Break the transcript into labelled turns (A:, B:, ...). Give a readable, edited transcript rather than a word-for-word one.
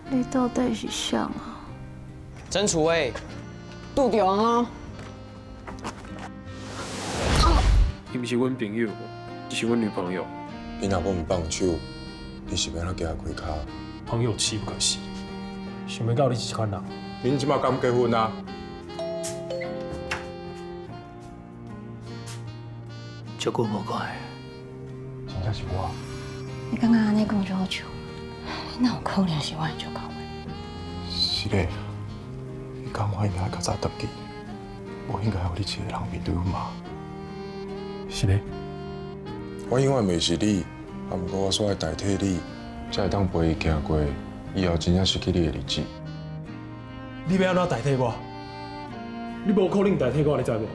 A: 你到底是啥啊？
B: 曾楚卫，
C: 杜中啊！
D: 伊不是阮朋友，是阮女朋友。
E: 你若要唔放手，你是要哪行开卡？
D: 朋友妻不可惜，想要到你这款人。
E: 恁即马敢结婚啊？
D: 照顾无怪，
E: 真正是我。
A: 你刚刚安尼讲就好笑，哪有可能是我的照顾的？
E: 是嘞，你讲我应该较早登记，我应该有你一个人面对阮妈。
D: 是嘞。
E: 我永远袂是你，啊，不过我煞会代替你，才会当陪伊行过以后真正失去你的日子。
D: 你要安怎代替我？你无可能代替我，你知无？